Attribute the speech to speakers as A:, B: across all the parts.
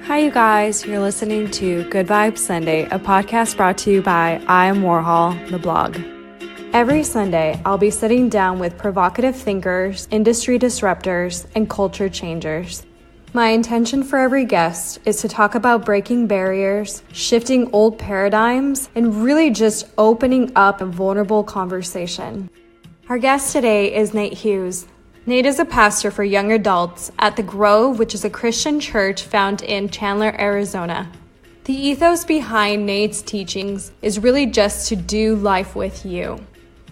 A: Hi, you guys. You're listening to Good Vibes Sunday, a podcast brought to you by I Am Warhol, the blog. Every Sunday, I'll be sitting down with provocative thinkers, industry disruptors, and culture changers. My intention for every guest is to talk about breaking barriers, shifting old paradigms, and really just opening up a vulnerable conversation. Our guest today is Nate Hughes. Nate is a pastor for young adults at The Grove, which is a Christian church found in Chandler, Arizona. The ethos behind Nate's teachings is really just to do life with you.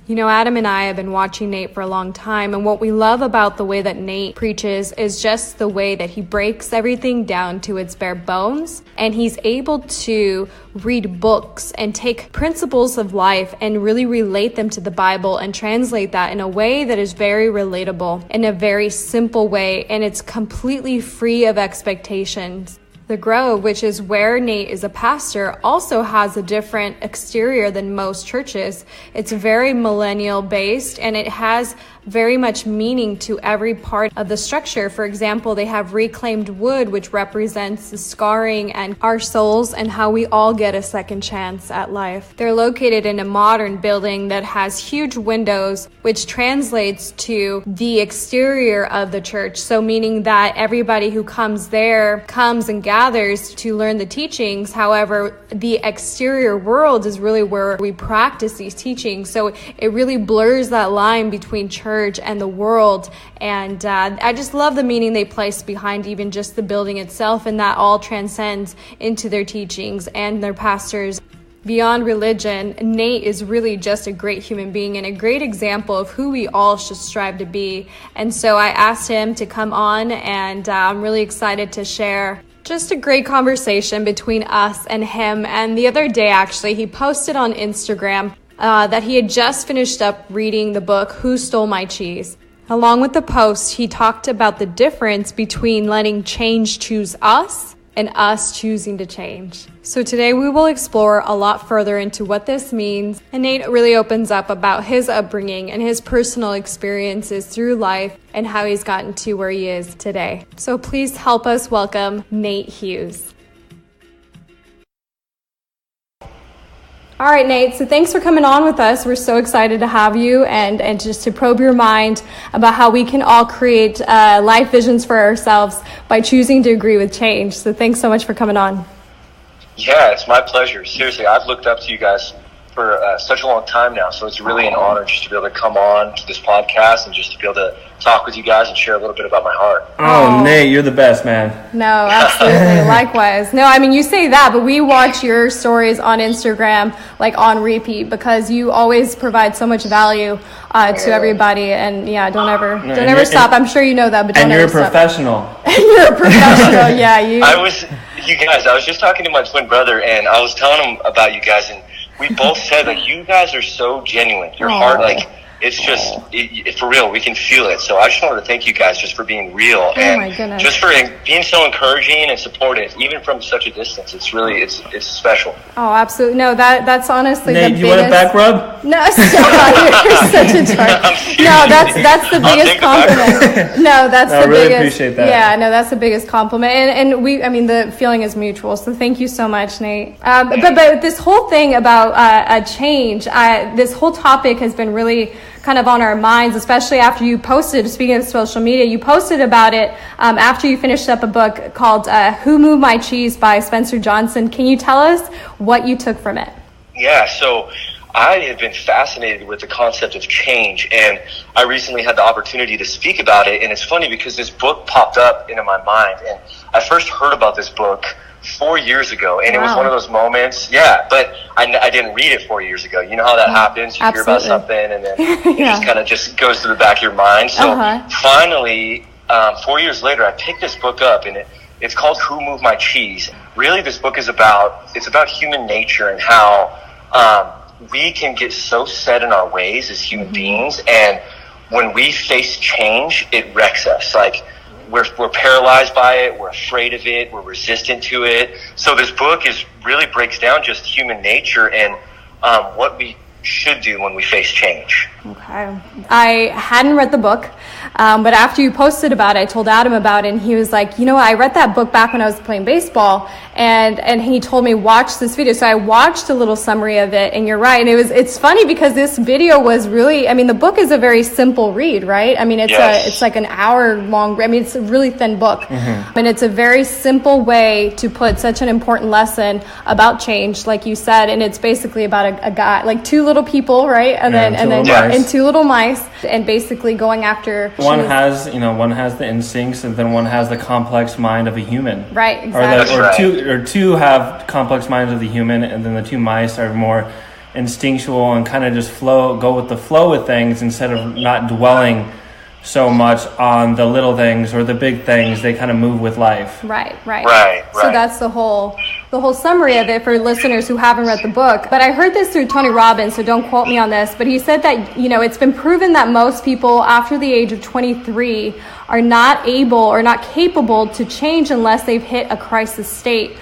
A: You know, Adam and I have been watching Nate for a long time, and what we love about the way that Nate preaches is just the way that he breaks everything down to its bare bones, and he's able to read books and take principles of life and really relate them to the Bible and translate that in a way that is very relatable, in a very simple way, and it's completely free of expectations. The Grove, which is where Nate is a pastor, also has a different exterior than most churches. It's very millennial based, and it has very much meaning to every part of the structure. For example, they have reclaimed wood, which represents the scarring and our souls and how we all get a second chance at life. They're located in a modern building that has huge windows, which translates to the exterior of the church. So meaning that everybody who comes there comes and gathers to learn the teachings. However, the exterior world is really where we practice these teachings. So it really blurs that line between church and the world, and I just love the meaning they place behind even just the building itself, and that all transcends into their teachings and their pastors. Beyond religion, Nate is really just a great human being and a great example of who we all should strive to be. And so I asked him to come on, and I'm really excited to share just a great conversation between us and him. And the other day, actually, he posted on Instagram that he had just finished up reading the book, Who Stole My Cheese? Along with the post, he talked about the difference between letting change choose us and us choosing to change. So today we will explore a lot further into what this means, and Nate really opens up about his upbringing and his personal experiences through life and how he's gotten to where he is today. So please help us welcome Nate Hughes. All right, Nate, so thanks for coming on with us. We're so excited to have you and just to probe your mind about how we can all create life visions for ourselves by choosing to agree with change. So thanks so much for coming on.
B: Yeah, it's my pleasure. Seriously, I've looked up to you guys for such a long time now, so it's really an honor just to be able to come on to this podcast and just to be able to talk with you guys and share a little bit about my heart.
C: Oh, Nate, you're the best, man.
A: No, absolutely. Likewise. No, I mean, you say that, but we watch your stories on Instagram, like on repeat, because you always provide so much value to everybody. And yeah, don't ever stop. I'm sure you know that, but don't ever stop.
C: And you're a professional.
A: You're a professional, yeah.
B: I was just talking to my twin brother, and I was telling him about you guys, and we both said, like, you guys are so genuine. Your heart, like, it's just, it's for real. We can feel it. So I just wanted to thank you guys just for being real and just for being so encouraging and supportive, even from such a distance. It's really, it's special.
A: Oh, absolutely. No, that's honestly
C: Nate,
A: the biggest.
C: Nate, you want a back rub?
A: No, stop. You're such a jerk. No, that's the biggest compliment. No, that's the
C: really
A: biggest.
C: Appreciate that.
A: Yeah, no, that's the biggest compliment. And the feeling is mutual. So thank you so much, Nate. But this whole thing about a change, this whole topic has been really kind of on our minds, especially after you posted, speaking of social media, you posted about it after you finished up a book called Who Moved My Cheese by Spencer Johnson. Can you tell us what you took from it?
B: Yeah, so I have been fascinated with the concept of change, and I recently had the opportunity to speak about it. And it's funny because this book popped up into my mind, and I first heard about this book 4 years ago, and It was one of those moments, but I didn't read it 4 years ago. You know how that happens? You hear about something, and then it just goes to the back of your mind. So finally, 4 years later, I picked this book up, and it's called Who Moved My Cheese? Really, this book is about human nature and how we can get so set in our ways as human beings, and when we face change, it wrecks us. Like, we're paralyzed by it, we're afraid of it, we're resistant to it. So this book really breaks down just human nature and what we should do when we face change.
A: Okay. I hadn't read the book, but after you posted about it, I told Adam about it, and he was like, you know what, I read that book back when I was playing baseball, and he told me, watch this video. So I watched a little summary of it, and you're right. And it's funny because this video was really, I mean, the book is a very simple read, right? I mean, it's like an hour long, I mean, it's a really thin book. And it's a very simple way to put such an important lesson about change, like you said, and it's basically about a guy, like two little people, right? And two little mice, and basically going after. One
C: has the instincts, and then one has the complex mind of a human.
A: Right, exactly.
C: Or two have complex minds of the human, and then the two mice are more instinctual and kind of just go with the flow with things instead of not dwelling so much on the little things or the big things. They kind of move with life.
A: Right. So that's the whole summary of it for listeners who haven't read the book. But I heard this through Tony Robbins, so don't quote me on this, but he said that, it's been proven that most people after the age of 23 are not able or not capable to change unless they've hit a crisis state.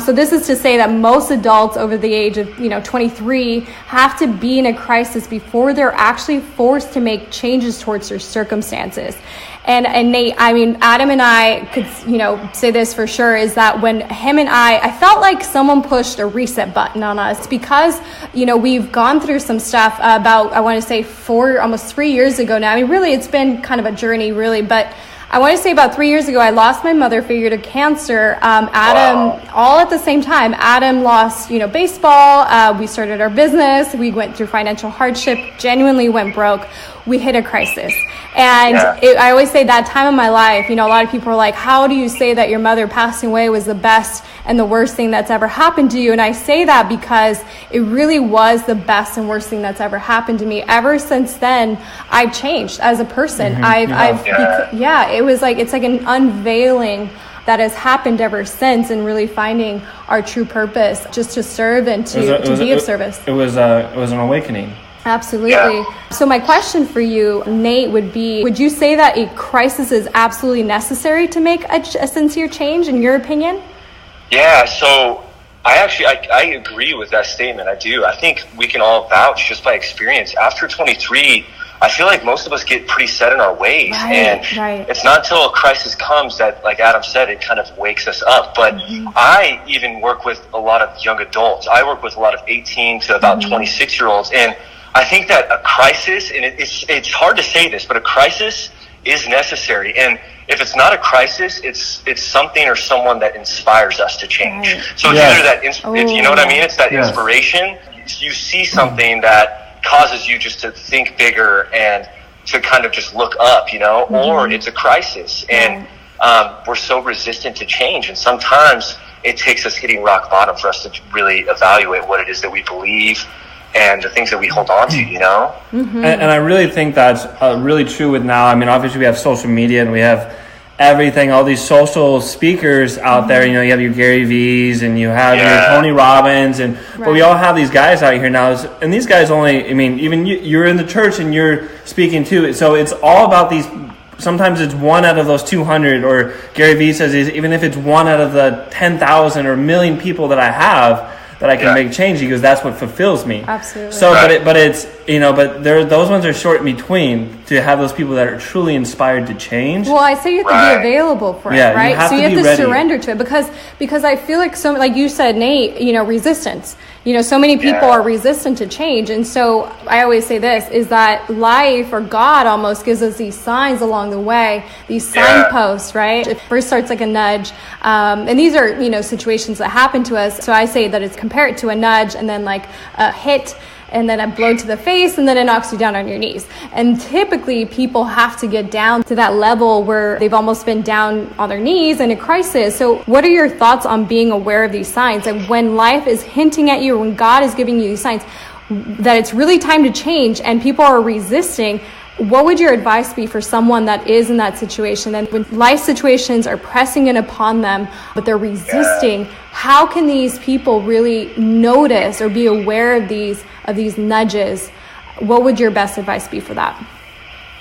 A: So this is to say that most adults over the age of 23 have to be in a crisis before they're actually forced to make changes towards their circumstances. And Nate, I mean, Adam and I could say this for sure, is that when him and I felt like someone pushed a reset button on us because we've gone through some stuff about, I want to say almost 3 years ago now. I mean, really, it's been kind of a journey, really, but I want to say about 3 years ago, I lost my mother figure to cancer. Adam, all at the same time. Adam lost, baseball. We started our business. We went through financial hardship, genuinely went broke. We hit a crisis. And I always say that time of my life, a lot of people are like, how do you say that your mother passing away was the best and the worst thing that's ever happened to you? And I say that because it really was the best and worst thing that's ever happened to me. Ever since then, I've changed as a person. It was like, it's like an unveiling that has happened ever since, and really finding our true purpose, just to serve and to be of service.
C: It was an awakening.
A: Absolutely. Yeah. So my question for you, Nate, would you say that a crisis is absolutely necessary to make a sincere change, in your opinion?
B: Yeah, so I agree with that statement. I do. I think we can all vouch just by experience. After 23, I feel like most of us get pretty set in our ways. It's not until a crisis comes that, like Adam said, it kind of wakes us up. But I even work with a lot of young adults. I work with a lot of 18 to about 26-year-olds. And I think that a crisis, and it's hard to say this, but a crisis is necessary. And if it's not a crisis, it's something or someone that inspires us to change. So it's either that, if you know what I mean, it's that inspiration. You see something that causes you just to think bigger and to kind of just look up, or it's a crisis. And we're so resistant to change. And sometimes it takes us hitting rock bottom for us to really evaluate what it is that we believe and the things that we hold on to,
C: And I really think that's really true with now. I mean, obviously we have social media and we have everything, all these social speakers out there. You have your Gary V's and you have your Tony Robbins, but we all have these guys out here now. And these guys even you're in the church and you're speaking too. So it's all about these. Sometimes it's one out of those 200, or Gary Vee says, even if it's one out of the 10,000 or million people that I have, that I can make change. He goes, that's what fulfills me.
A: Absolutely.
C: So, but those ones are short in between to have those people that are truly inspired to change.
A: Well, I say you have to be available for it, right? So you have to surrender to it because I feel like like you said, Nate, resistance. So many people are resistant to change. And so I always say this, is that life, or God almost, gives us these signs along the way, these signposts, right? It first starts like a nudge. And these are, situations that happen to us. So I say that it's compare it to a nudge, and then like a hit, and then a blow to the face, and then it knocks you down on your knees. And typically people have to get down to that level where they've almost been down on their knees in a crisis. So what are your thoughts on being aware of these signs? Like when life is hinting at you, or when God is giving you these signs that it's really time to change and people are resisting, what would your advice be for someone that is in that situation? And when life situations are pressing in upon them, but they're resisting, how can these people really notice or be aware of these nudges? What would your best advice be for that?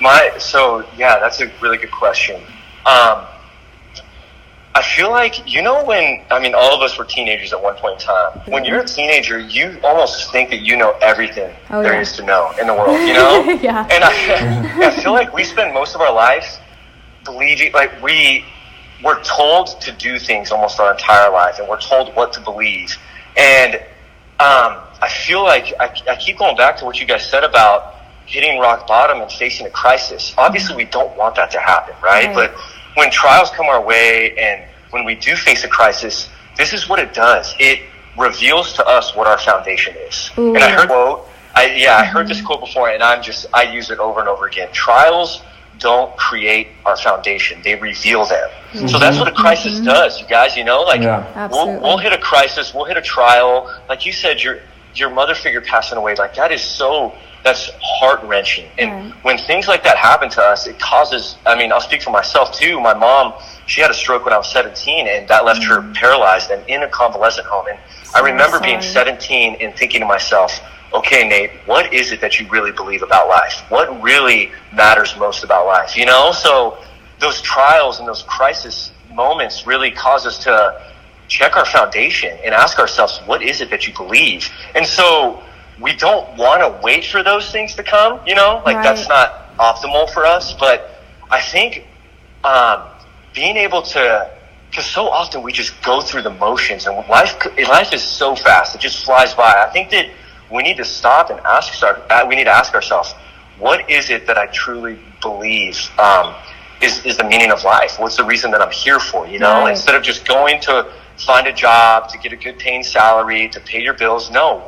B: That's a really good question. I I feel like, all of us were teenagers at one point in time. When you're a teenager, you almost think that you know everything there is to know in the world,
A: Yeah.
B: And I feel like we spend most of our lives believing, like we're told to do things almost our entire life, and we're told what to believe. And I feel like I keep going back to what you guys said about hitting rock bottom and facing a crisis. Obviously, we don't want that to happen, right? But when trials come our way and when we do face a crisis, this is what it does. It reveals to us what our foundation is. Ooh. And I heard I heard this quote before, and I use it over and over again. Trials don't create our foundation, they reveal them. Mm-hmm. So that's what a crisis does, you guys. We'll hit a crisis, we'll hit a trial. Like you said, your mother figure passing away, like that's heart-wrenching. And when things like that happen to us, it causes, I'll speak for myself too. My mom, she had a stroke when I was 17, and that left her paralyzed and in a convalescent home. And I remember being 17 and thinking to myself, okay, Nate, what is it that you really believe about life? What really matters most about life? So those trials and those crisis moments really cause us to check our foundation and ask ourselves, what is it that you believe? And so we don't want to wait for those things to come, that's not optimal for us. But I think being able to, because so often we just go through the motions, and life is so fast, it just flies by. I think that we need to stop and we need to ask ourselves, what is it that I truly believe is the meaning of life? What's the reason that I'm here for, Instead of just going to find a job, to get a good paying salary, to pay your bills. No,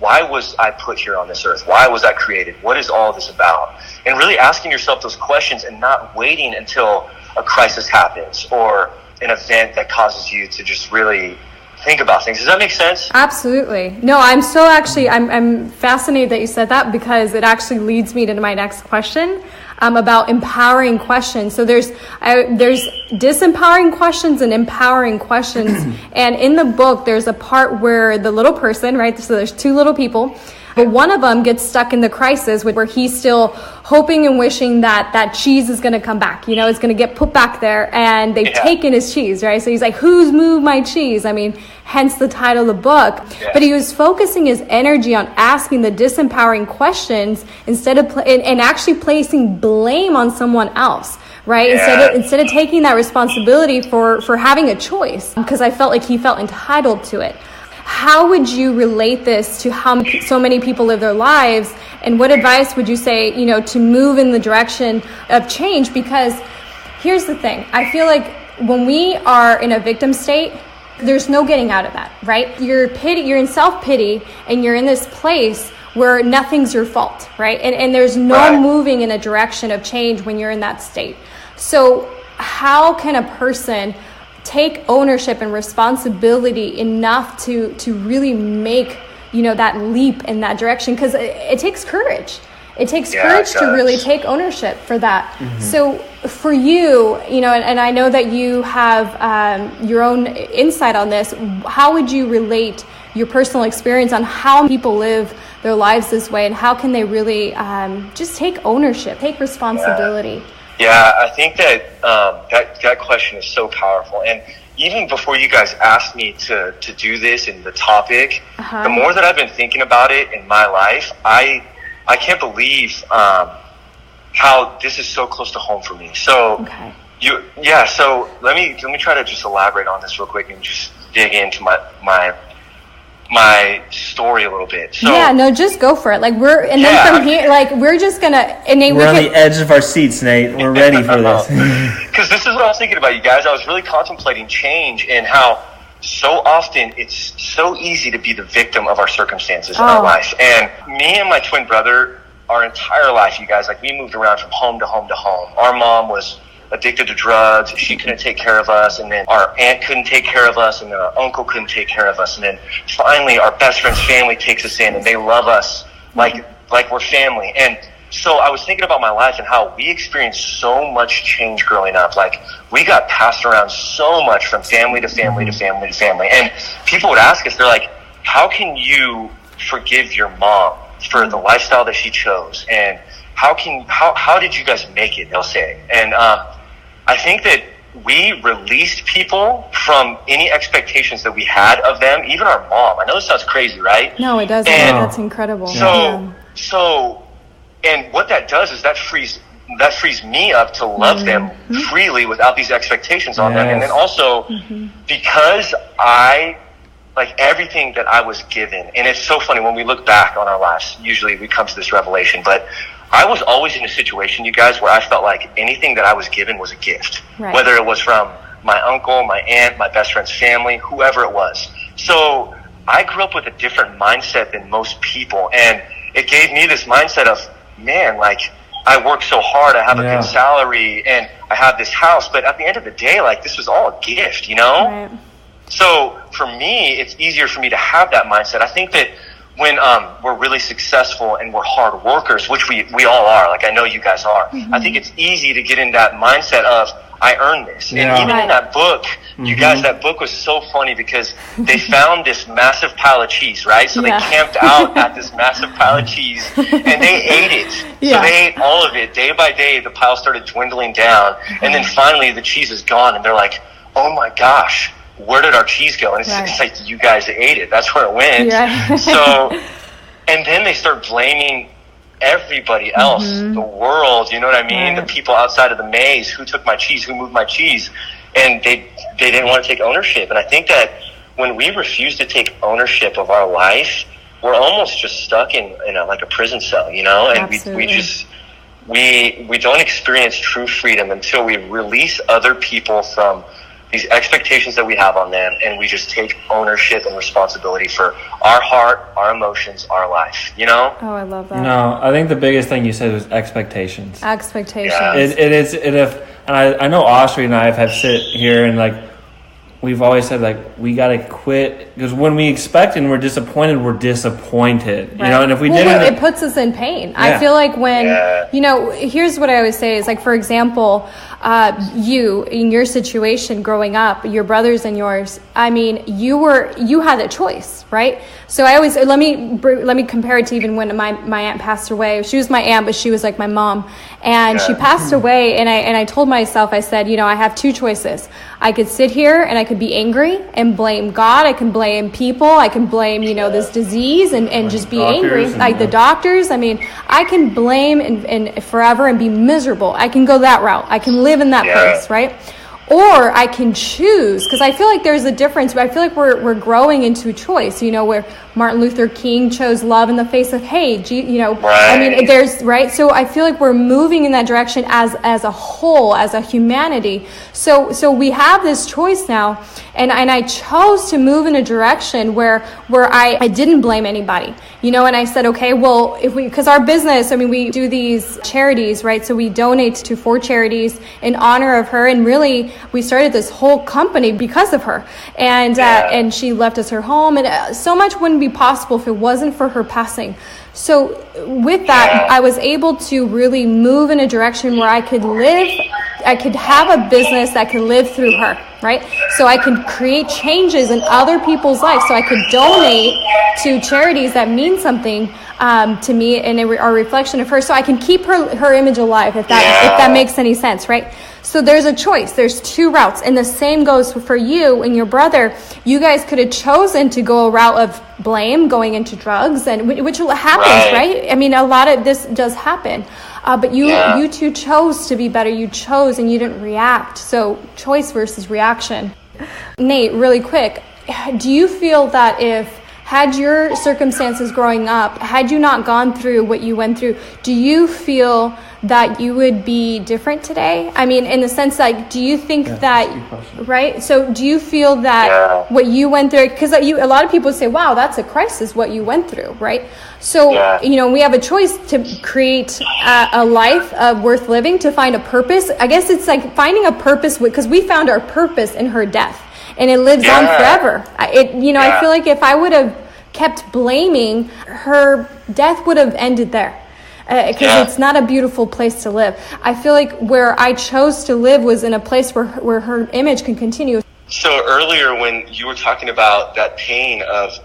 B: why was I put here on this earth? Why was I created? What is all this about? And really asking yourself those questions and not waiting until a crisis happens or an event that causes you to just really think about things. Does that make sense?
A: Absolutely. No, I'm fascinated that you said that, because it actually leads me to my next question about empowering questions. So there's disempowering questions and empowering questions. And in the book, there's a part where the little person, right? So there's two little people, but one of them gets stuck in the crisis where he's still hoping and wishing that cheese is going to come back, it's going to get put back there, and they've taken his cheese, right? So he's like, who's moved my cheese? Hence the title of the book. Yeah. But he was focusing his energy on asking the disempowering questions instead of and actually placing blame on someone else, right? Yeah. Instead of taking that responsibility for having a choice, because I felt like he felt entitled to it. How would you relate this to how so many people live their lives? And what advice would you say, to move in the direction of change? Because here's the thing. I feel like when we are in a victim state, there's no getting out of that, right? You're in self-pity, and you're in this place where nothing's your fault, right? And there's no moving in a direction of change when you're in that state. So how can a person take ownership and responsibility enough to really make that leap in that direction? Because it takes courage. It takes courage to really take ownership for that. Mm-hmm. So for you, and I know that you have your own insight on this, how would you relate your personal experience on how people live their lives this way, and how can they really just take ownership, take responsibility?
B: Yeah, I think that that question is so powerful. And even before you guys asked me to do this and the topic, the more that I've been thinking about it in my life, I can't believe how this is so close to home for me. So so let me try to just elaborate on this real quick and just dig into my story a little bit. So
A: just go for it. Then from here, we're just gonna, and Nate,
C: we're on the edge of our seats, Nate. We're ready for this.
B: Because this is what I was thinking about, you guys. I was really contemplating change and how so often it's so easy to be the victim of our circumstances in our life. And me and my twin brother, our entire life, you guys, we moved around from home to home to home. Our mom was addicted to drugs. She couldn't take care of us. And then our aunt couldn't take care of us. And then our uncle couldn't take care of us. And then finally our best friend's family takes us in, and they love us like we're family. And so I was thinking about my life and how we experienced so much change growing up. We got passed around so much from family to family to family to family. And people would ask us, they're like, how can you forgive your mom for the lifestyle that she chose? And how did you guys make it, they'll say. And I think that we released people from any expectations that we had of them, even our mom. I know this sounds crazy, right?
A: No, it doesn't.
B: And
A: that's incredible.
B: So, and what that does is that frees me up to love them freely without these expectations on them. And then also, because like everything that I was given, and it's so funny when we look back on our lives, usually we come to this revelation, but I was always in a situation, you guys, where I felt like anything that I was given was a gift, whether it was from my uncle, my aunt, my best friend's family, whoever it was. So I grew up with a different mindset than most people, and it gave me this mindset of, man, like, I work so hard, I have a good salary, and I have this house, but at the end of the day, like, this was all a gift, you know?
A: Right.
B: So for me, it's easier for me to have that mindset. I think that when we're really successful and we're hard workers, which we all are, like I know you guys are, I think it's easy to get in that mindset of, I earned this. And even in that book, you guys, that book was so funny because they found this massive pile of cheese, right? So they camped out at this massive pile of cheese and they ate it. So they ate all of it. Day by day, the pile started dwindling down. And then finally the cheese is gone and they're like, oh my gosh, where did our cheese go? And it's like, you guys ate it. That's where it went. So, and then they start blaming everybody else, the world, you know what I mean? The people outside of the maze, who took my cheese, who moved my cheese, and they didn't want to take ownership. And I think that when we refuse to take ownership of our life, we're almost just stuck in like a prison cell, you know? And we don't experience true freedom until we release other people from these expectations that we have on them, and we just take ownership and responsibility for our heart, our emotions, our life, you know?
A: Oh, I love that.
C: I think the biggest thing you said was expectations.
A: Expectations.
C: Yeah. I know Austria and I have sit here and like, we've always said like, we got to quit, because when we expect and we're disappointed, you know, and if we didn't,
A: it puts us in pain. I feel like when, here's what I always say is like, for example, you in your situation growing up, your brothers and yours, I mean, you had a choice, right? So I always, let me compare it to even when my aunt passed away. She was my aunt, but she was like my mom, and she passed away. And I told myself, I said, I have two choices. I could sit here and I could be angry and blame God. I can blame people. I can blame, this disease and just be angry, like the doctors. I mean, I can blame and forever and be miserable. I can go that route. I can live in that place, right? Or I can choose, because I feel like there's a difference. But I feel like we're growing into a choice, where Martin Luther King chose love in the face of hate. I mean, there's, right? So I feel like we're moving in that direction as a whole, as a humanity. So we have this choice now, and I chose to move in a direction where I didn't blame anybody, and I said, okay, well, because our business, I mean, we do these charities, right? So we donate to 4 charities in honor of her, and really, we started this whole company because of her, and she left us her home, and so much wouldn't be possible if it wasn't for her passing. So with that, I was able to really move in a direction where I could have a business that could live through her, right? So I could create changes in other people's lives. So I could donate to charities that mean something to me and are a reflection of her. So I can keep her image alive, if that makes any sense, right? So there's a choice. There's 2 routes. And the same goes for you and your brother. You guys could have chosen to go a route of blame, going into drugs, and which happens, right? I mean, a lot of this does happen. But you two chose to be better. You chose and you didn't react. So choice versus reaction. Nate, really quick, do you feel that had your circumstances growing up, had you not gone through what you went through, do you feel that you would be different today? I mean, in the sense, like, do you think right? So do you feel that what you went through, because a lot of people say, wow, that's a crisis, what you went through, right? So, we have a choice to create a life worth living, to find a purpose. I guess it's like finding a purpose, because we found our purpose in her death, and it lives on forever. I feel like if I would have kept blaming, her death would have ended there. Because it's not a beautiful place to live. I feel like where I chose to live was in a place where her image can continue.
B: So earlier when you were talking about that pain of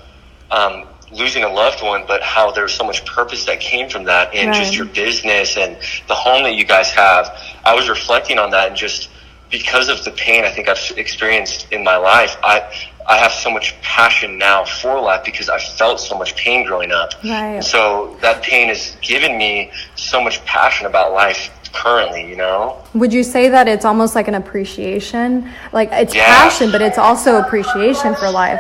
B: losing a loved one, but how there's so much purpose that came from that, and just your business and the home that you guys have, I was reflecting on that and just because of the pain I think I've experienced in my life, I have so much passion now for life because I felt so much pain growing up.
A: Right.
B: So that pain has given me so much passion about life currently, you know?
A: Would you say that it's almost like an appreciation? Like it's passion, but it's also appreciation for life.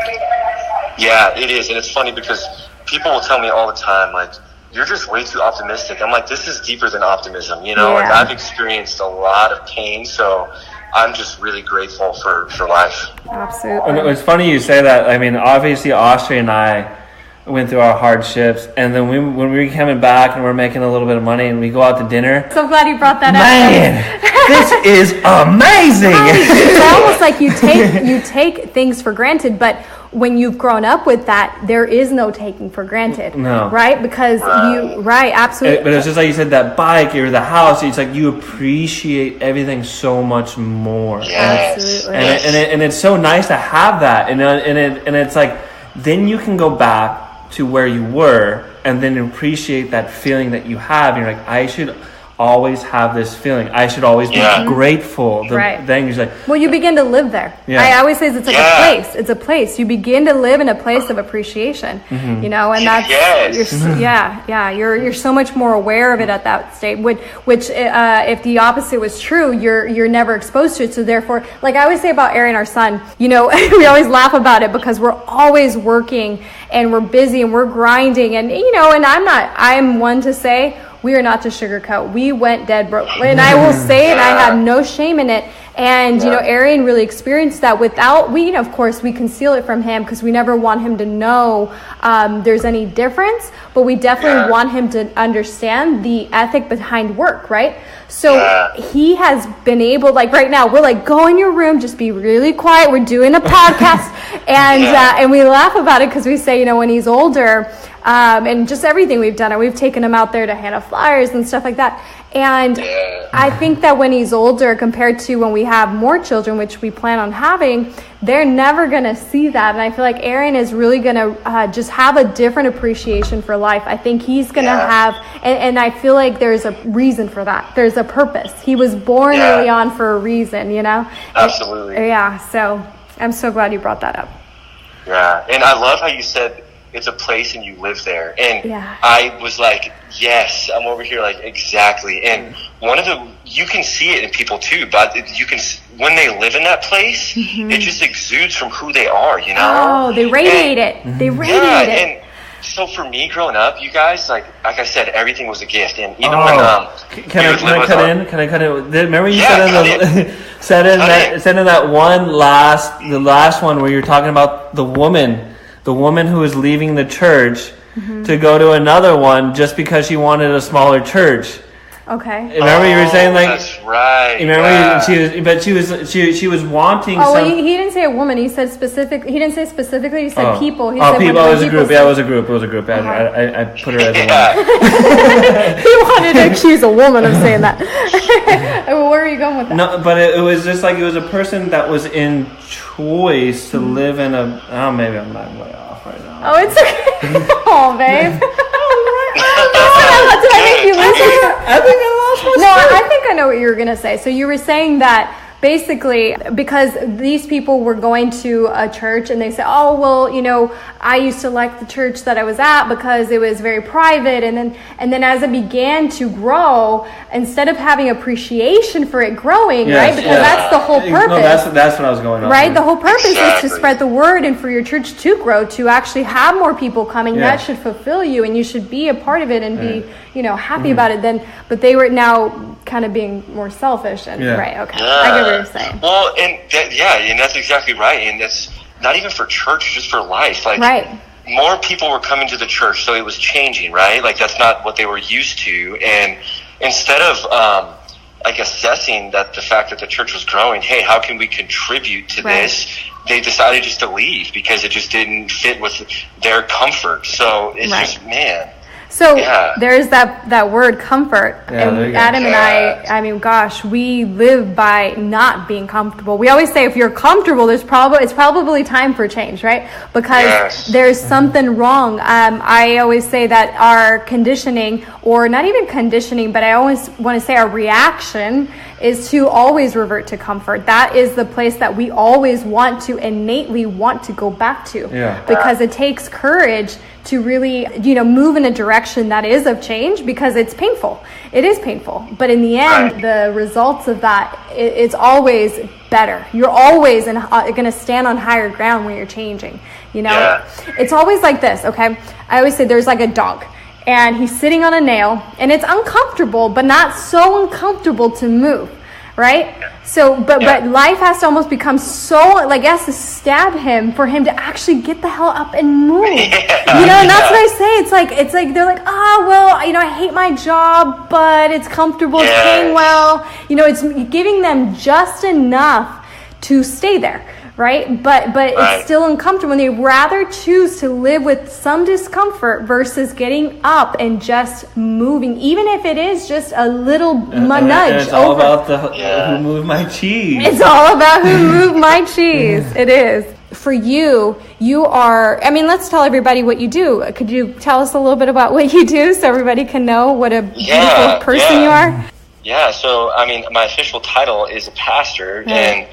B: Yeah, it is. And it's funny because people will tell me all the time, like, you're just way too optimistic. I'm like, this is deeper than optimism, you know? Like, I've experienced a lot of pain, so I'm just really grateful for life.
A: Absolutely.
C: And it's funny you say that. I mean, obviously, Austria and I went through our hardships, and then when we were coming back and we're making a little bit of money and we go out to dinner.
A: So glad you brought that up.
C: Man, this is amazing.
A: It's almost like you take things for granted, but when you've grown up with that, there is no taking for granted.
C: No.
A: Right? Because absolutely.
C: But it's just like you said, that bike or the house, it's like you appreciate everything so much more.
B: Yes.
A: Absolutely.
C: And it's so nice to have that. And it's like, then you can go back to where you were and then appreciate that feeling that you have. You're like, I should always have this feeling. I should always be grateful. Then you're like,
A: well, you begin to live there.
C: Yeah.
A: I always say it's like a place. It's a place. You begin to live in a place of appreciation. You know, and that's you're so much more aware of it at that state. Which if the opposite was true, you're never exposed to it. So therefore, like I always say about Aaron, our son, you know, we always laugh about it because we're always working and we're busy and we're grinding, and you know, and I'm one to say, we are not to sugarcoat. We went dead broke. And I will say it, I have no shame in it. And, you know, Arian really experienced that of course, we conceal it from him because we never want him to know there's any difference. But we definitely want him to understand the ethic behind work, right? So he has been able, like right now, we're like, go in your room, just be really quiet. We're doing a podcast. And we laugh about it because we say, you know, when he's older, and just everything we've done, and we've taken him out there to hand out flyers and stuff like that. And I think that when he's older, compared to when we have more children, which we plan on having, they're never going to see that. And I feel like Aaron is really going to just have a different appreciation for life. I think he's going to have, and I feel like there's a reason for that. There's a purpose. He was born early on for a reason, you know?
B: Absolutely.
A: So I'm so glad you brought that up.
B: Yeah, and I love how you said it's a place and you live there. And I was like, yes, I'm over here like exactly. And you can see it in people too, but you can, when they live in that place, it just exudes from who they are, you know?
A: Oh, they radiate it. They radiate it.
B: And so for me growing up, you guys, like I said, everything was a gift. And even when
C: Can I cut in? Remember you said in that the last one where you're talking about the woman who was leaving the church to go to another one just because she wanted a smaller church.
A: Okay.
C: Remember you were saying like
B: that's right.
C: Remember she was wanting.
A: Oh, well, he didn't say a woman. He said specific. He didn't say specifically. He said people. He said
C: people. It was a group. Yeah, it was a group. I put her as a woman.
A: He wanted to accuse a woman of saying that. Where are you going with that?
C: No, but it was just like it was a person that was in choice to live in a. Oh, maybe I'm not way off right now.
A: Oh, it's okay. Oh, babe. Did I make you listen?
C: I think I lost my
A: I think I know what you were going to say. So you were saying that basically because these people were going to a church and they say, oh, well, you know, I used to like the church that I was at because it was very private. And then as it began to grow, instead of having appreciation for it growing, right? Because that's the whole purpose.
C: No, that's what I was going on.
A: Right? The whole purpose is to spread the word and for your church to grow, to actually have more people coming. That should fulfill you and you should be a part of it and be, you know, happy about it. But they were now kind of being more selfish and right. Okay. I get what you're saying.
B: Well, and that's exactly right. And that's not even for church, just for life. Like more people were coming to the church, so it was changing, right? Like that's not what they were used to. And instead of like assessing that the fact that the church was growing, hey, how can we contribute to this? They decided just to leave because it just didn't fit with their comfort. So it's just, man.
A: So there's that word comfort, and Adam and I mean, gosh, we live by not being comfortable. We always say if you're comfortable, it's probably time for change, right? Because there's something wrong. I always say that our conditioning, or not even conditioning, but I always want to say our reaction is to always revert to comfort. That is the place that we always want to innately want to go back to, because it takes courage to really, move in a direction that is of change, because it's painful. It is painful. But in the end, the results of that, it's always better. You're always going to stand on higher ground when you're changing. It's always like this, okay? I always say there's like a dog, and he's sitting on a nail, and it's uncomfortable, but not so uncomfortable to move, right? So, but life has to almost become so, like, it has to stab him for him to actually get the hell up and move. And that's what I say. It's like they're like, I hate my job, but it's comfortable, it's paying well. It's giving them just enough to stay there. Right? But it's still uncomfortable, and they rather choose to live with some discomfort versus getting up and just moving, even if it is just a little nudge.
C: And it's all about who moved my cheese.
A: It's all about who moved my cheese. It is. For you are, let's tell everybody what you do. Could you tell us a little bit about what you do so everybody can know what a beautiful person you are?
B: Yeah, so, my official title is a pastor, and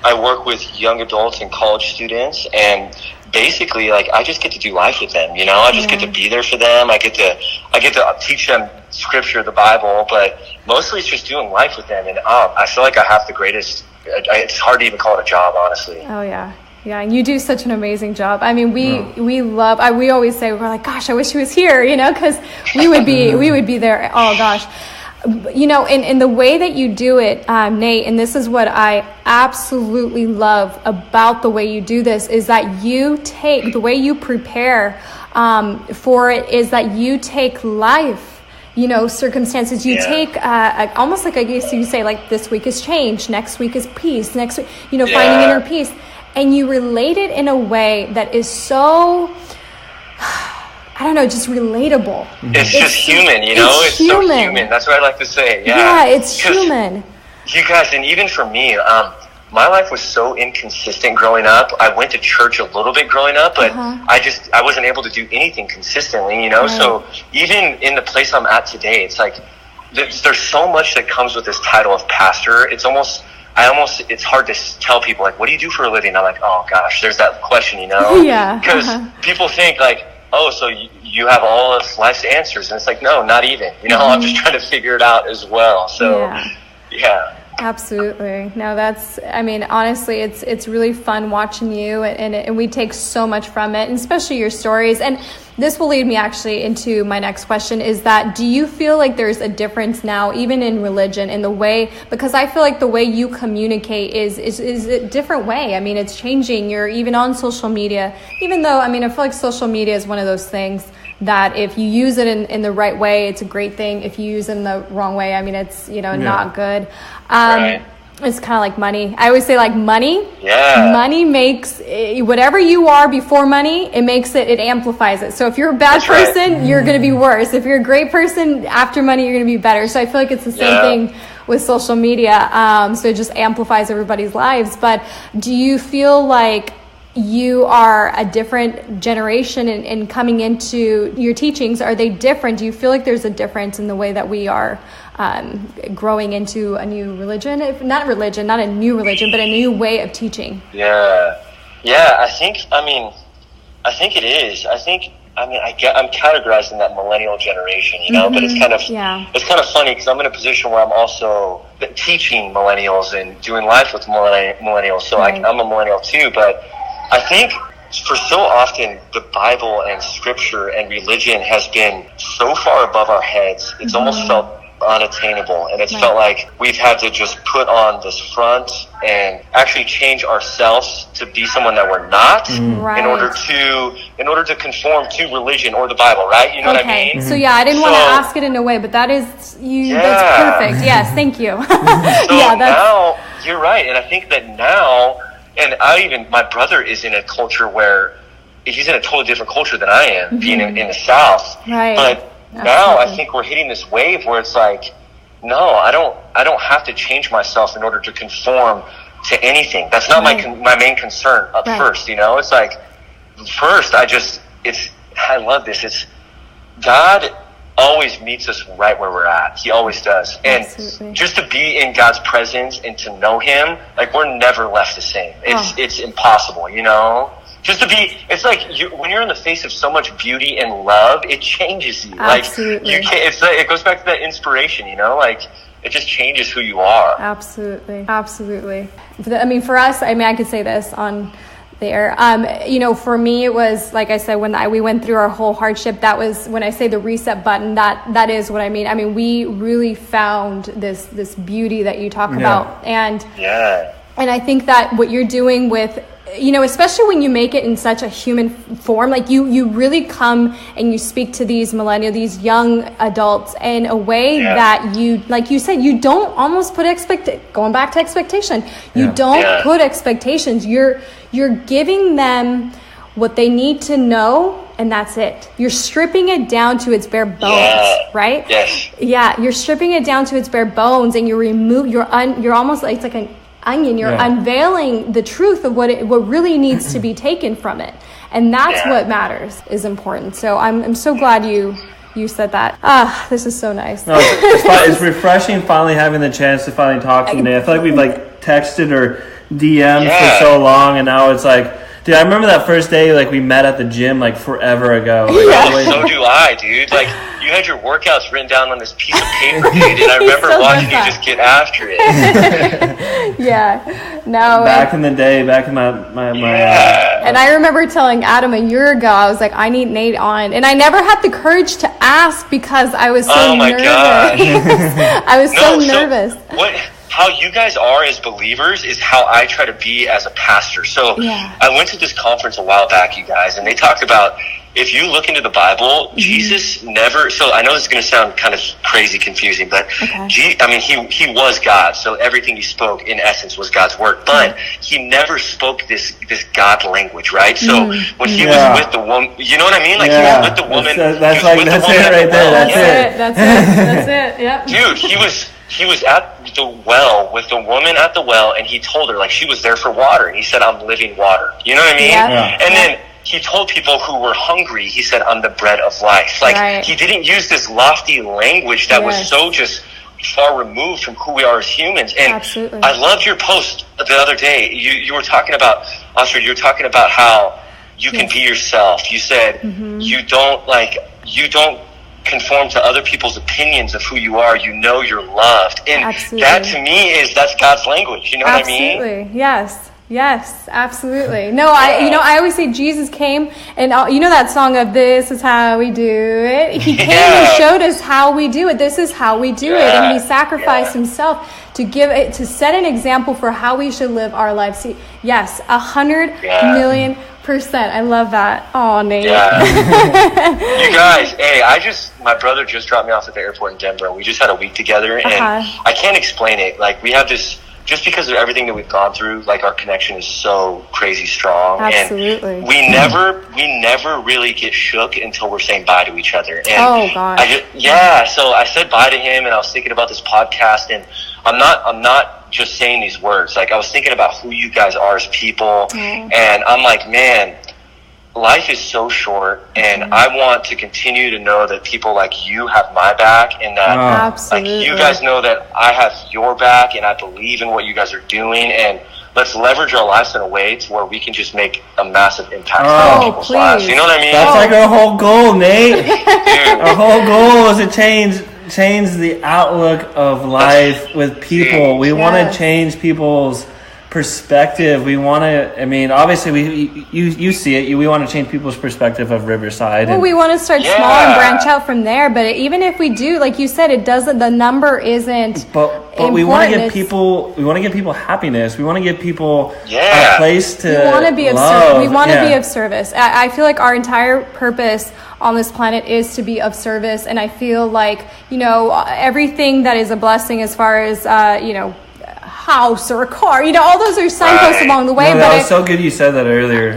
B: I work with young adults and college students, and basically, I just get to do life with them. I just get to be there for them. I get to teach them scripture, the Bible, but mostly it's just doing life with them. And I feel like I have the greatest. It's hard to even call it a job, honestly.
A: Oh yeah. Yeah, and you do such an amazing job. We love. We always say, we're like, gosh, I wish he was here, because we would be there. Oh gosh. In the way that you do it, Nate, and this is what I absolutely love about the way you do this, is that the way you prepare for it is that you take life, circumstances. You take almost like, I guess you say, like, this week is change, next week is peace, next week, finding inner peace, and you relate it in a way that is so, I don't know, just relatable.
B: It's just human, It's human. So human. That's what I like to say.
A: Yeah, it's human.
B: You guys, and even for me, my life was so inconsistent growing up. I went to church a little bit growing up, but I wasn't able to do anything consistently, So even in the place I'm at today, it's like there's so much that comes with this title of pastor. It's hard to tell people, like, what do you do for a living? I'm like, oh gosh, there's that question,
A: Yeah.
B: Because people think, like, oh, so you have all of life's answers. And it's like, no, not even. I'm just trying to figure it out as well. So, yeah.
A: Absolutely. No, that's, honestly, it's really fun watching you, and we take so much from it, and especially your stories. And this will lead me actually into my next question, is that, do you feel like there's a difference now, even in religion, in the way, because I feel like the way you communicate is a different way. It's changing. You're even on social media, even though, I feel like social media is one of those things that if you use it in the right way, it's a great thing. If you use it in the wrong way, it's, not good. It's kind of like money. I always say, like, money. Yeah. Money makes whatever you are before money, it amplifies it. So if you're a bad person, you're going to be worse. If you're a great person, after money, you're going to be better. So I feel like it's the same thing with social media. So it just amplifies everybody's lives. But do you feel like you are a different generation in coming into your teachings? Are they different? Do you feel like there's a difference in the way that we are growing into a new religion? Not a new religion, but a new way of teaching.
B: Yeah, I think it is. I'm categorized in that millennial generation, but it's kind of funny, because I'm in a position where I'm also teaching millennials and doing life with millennials. So I'm a millennial too, but I think for so often the Bible and scripture and religion has been so far above our heads, it's almost felt unattainable, and it's felt like we've had to just put on this front and actually change ourselves to be someone that we're not in order to conform to religion or the Bible, right? You know what I mean?
A: So I didn't want to ask it in a way, but that is that's perfect. Yes, thank you.
B: So now you're right, and I think that now, and my brother is in a culture where he's in a totally different culture than I am, being in the South.
A: Right.
B: But now I think we're hitting this wave where it's like, no, I don't have to change myself in order to conform to anything. That's not my main concern up first. It's like, first I love this. It's God always meets us right where we're at. He always does. And
A: Absolutely.
B: just to be in God's presence and to know him, like we're never left the same. It's impossible, you know? Just to be, it's like when you're in the face of so much beauty and love, it changes you.
A: Absolutely.
B: Like you can't, it goes back to that inspiration, you know? Like it just changes who you are.
A: Absolutely. Absolutely. I mean, for us, I mean, I could say this on there. You know, for me, it was, like I said, when we went through our whole hardship, that was when I say the reset button, that is what I mean. I mean, we really found this beauty that you talk about. And I think that what you're doing with, you know, especially when you make it in such a human form, like you really come and you speak to these these young adults in a way that you, like you said, you don't almost put going back to expectation. You don't put expectations. You're giving them what they need to know, and that's it. You're stripping it down to its bare bones, right?
B: Yes.
A: Yeah, you're stripping it down to its bare bones, and you're almost like, it's like an onion. You're unveiling the truth of what really needs to be taken from it, and that's what matters, is important. So I'm so glad you said that. This is so nice.
C: No, it's refreshing finally having the chance to finally talk to Nate. I feel like we've like texted or DM'd for so long, and now it's like, dude, I remember that first day, like we met at the gym like forever ago. Like,
B: so do I, dude. Like you had your workouts written down on this piece of paper, dude, and I remember watching you just get after it.
C: Back in the day, back in my
A: and I remember telling Adam a year ago, I was like, I need Nate on, and I never had the courage to ask because I was so nervous. I was so nervous.
B: How you guys are as believers is how I try to be as a pastor. So I went to this conference a while back, you guys, and they talked about, if you look into the Bible, Jesus never, so I know this is going to sound kind of crazy confusing, but he was God. So everything he spoke in essence was God's word, but he never spook this God language, right? So when he was with the woman, you know what I mean? Like he was with the woman.
C: That's it right there.
A: That's it. Yep.
B: Dude, he was at the well with the woman at the well, and he told her, like, she was there for water, and he said, I'm living water. You know what I mean? And then he told people who were hungry, he said, I'm the bread of life. Like, he didn't use this lofty language that was so just far removed from who we are as humans. And I loved your post the other day. You were talking about, Oscar, you were talking about how you can be yourself. You said, you don't conform to other people's opinions of who you are. You know you're loved, and that to me that's God's language. You know what I mean?
A: Absolutely. Yes, absolutely. No, I always say Jesus came, and you know that song of "This is how we do it." He came and showed us how we do it. This is how we do it, and he sacrificed himself to set an example for how we should live our lives. See, 100,000,000%. I love that. Oh, Nate.
B: You guys, hey, my brother just dropped me off at the airport in Denver, and we just had a week together, and I can't explain it. Like, we have this, just because of everything that we've gone through, like, our connection is so crazy strong.
A: Absolutely.
B: And we never really get shook until we're saying bye to each other. And so I said bye to him, and I was thinking about this podcast, and I'm not just saying these words. Like, I was thinking about who you guys are as people, and I'm like, man, life is so short, and I want to continue to know that people like you have my back, and that like you guys know that I have your back, and I believe in what you guys are doing, and let's leverage our lives in a way to where we can just make a massive impact on people's lives. You know what I mean?
C: That's like our whole goal, Nate. Our whole goal is to change the outlook of life with people. We want to change people's perspective. We want to, I mean, obviously you see it. We want to change people's perspective of Riverside.
A: Well, we want to start small and branch out from there. But even if we do, like you said, it doesn't, the number isn't
C: but we want to give people happiness. We want to give people a place to
A: we want to be
C: love.
A: Of service. We want to be of service. I feel like our entire purpose on this planet is to be of service, and I feel like, you know, everything that is a blessing as far as you know, house or a car, you know, all those are signposts along the way.
C: No, that was so good you said that earlier.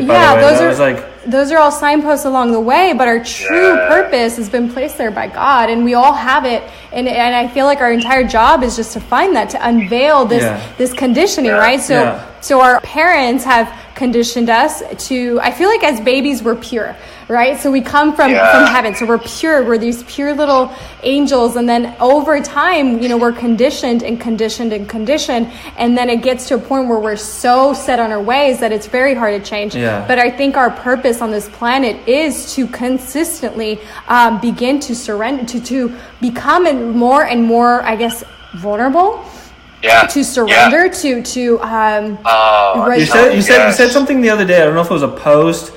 A: Those are all signposts along the way, but our true purpose has been placed there by God, and we all have it. And I feel like our entire job is just to find that, to unveil this conditioning, right? So our parents have conditioned us to, I feel like as babies, we're pure, right? So we come from heaven. So we're pure. We're these pure little angels. And then over time, we're conditioned. And then it gets to a point where we're so set on our ways that it's very hard to change.
C: Yeah.
A: But I think our purpose on this planet is to consistently begin to surrender, to become more and more, I guess, vulnerable.
C: Yeah.
A: To surrender,
C: You said something the other day. I don't know if it was a post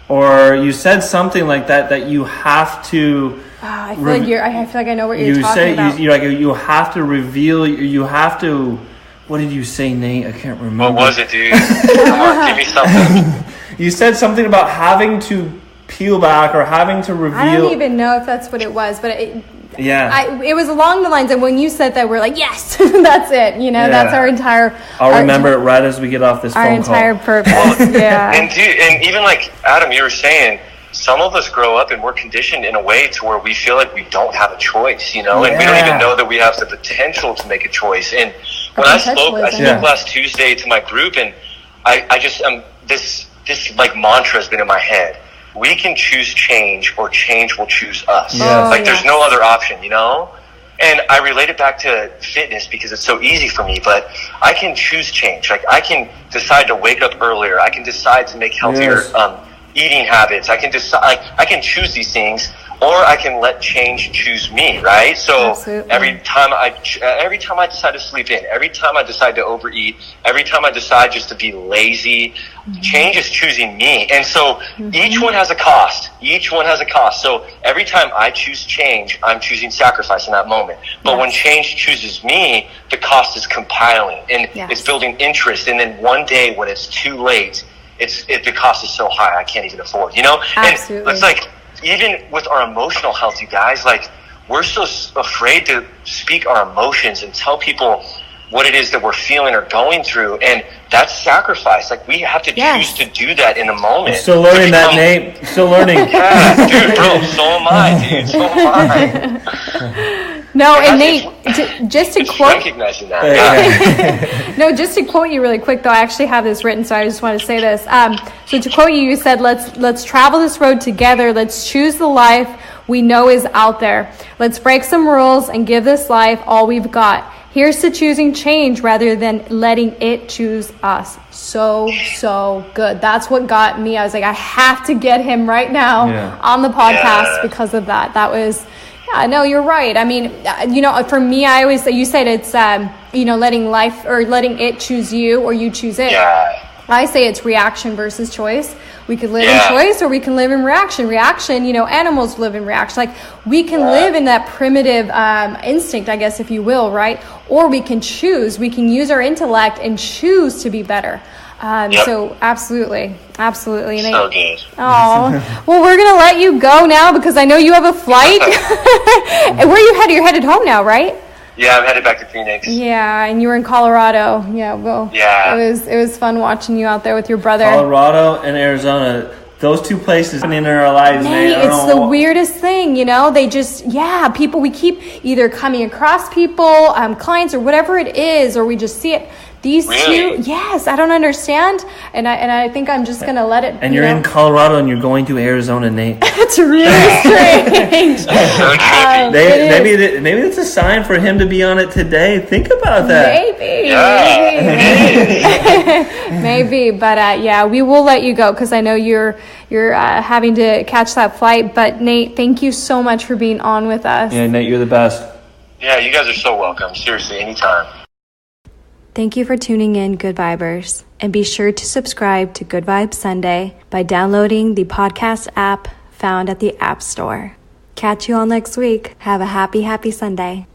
C: or you said something like that you have to.
A: I feel like I know what you're talking about.
C: You have to reveal. You have to. What did you say, Nate? I can't remember.
B: What was it, dude? Come on, give me something.
C: You said something about having to peel back or having to reveal.
A: I don't even know if that's what it was, but it was along the lines of when you said that, we're like, yes, that's it. That's our entire.
C: I'll remember it right as we get off this phone call. Our
A: entire purpose. Yeah.
B: And even like Adam, you were saying, some of us grow up and we're conditioned in a way to where we feel like we don't have a choice, and we don't even know that we have the potential to make a choice. And when I spoke last Tuesday to my group, and I just this like mantra has been in my head. We can choose change, or change will choose us.
C: Yes.
B: There's no other option, And I relate it back to fitness because it's so easy for me, but I can choose change. Like, I can decide to wake up earlier. I can decide to make healthier eating habits. I can decide. I can choose these things, or I can let change choose me. Right. So
A: Absolutely.
B: every time I decide to sleep in, every time I decide to overeat, every time I decide just to be lazy, change is choosing me. And so each one has a cost. So every time I choose change, I'm choosing sacrifice in that moment. But when change chooses me, the cost is compiling and it's building interest. And then one day when it's too late, the cost is so high I can't even afford.
A: Absolutely.
B: And it's like, even with our emotional health, you guys, like, we're so afraid to speak our emotions and tell people what it is that we're feeling or going through. And that's sacrifice. Like, we have to choose to do that in the moment.
C: Still learning that, Nate. Still learning.
B: Yeah, dude, bro, so am I, dude. So am I.
A: No, and Nate, just to quote,
B: recognizing that.
A: No, just to quote you really quick, though, I actually have this written, so I just want to say this. So to quote you, you said, let's travel this road together. Let's choose the life we know is out there. Let's break some rules and give this life all we've got. Here's to choosing change rather than letting it choose us. So good. That's what got me. I was like, I have to get him right now on the podcast because of that. That was... Yeah, no, you're right. I mean, for me, I always, you said it's, letting life or letting it choose you or you choose it.
B: Yeah.
A: I say it's reaction versus choice. We could live in choice or we can live in reaction. Reaction, animals live in reaction. Like, we can live in that primitive instinct, I guess, if you will, right? Or we can choose. We can use our intellect and choose to be better. So absolutely.
B: So good.
A: Oh, well, we're going to let you go now because I know you have a flight. And where are you headed? You're headed home now, right?
B: Yeah, I'm headed back to Phoenix.
A: Yeah, and you were in Colorado. Yeah, well, it was fun watching you out there with your brother.
C: Colorado and Arizona, those two places in our lives,
A: Nate, it's the weirdest thing, they just, people, we keep either coming across people, clients or whatever it is, or we just see it. These two, yes, I don't understand, and I think I'm just gonna let it.
C: And you're in Colorado, and you're going to Arizona, Nate.
A: It's really strange.
C: Maybe it's a sign for him to be on it today. Think about that.
A: Maybe, but we will let you go because I know you're having to catch that flight. But Nate, thank you so much for being on with us.
C: Yeah, Nate, you're the best.
B: Yeah, you guys are so welcome. Seriously, anytime.
A: Thank you for tuning in, Good Vibers, and be sure to subscribe to Good Vibes Sunday by downloading the podcast app found at the App Store. Catch you all next week. Have a happy Sunday.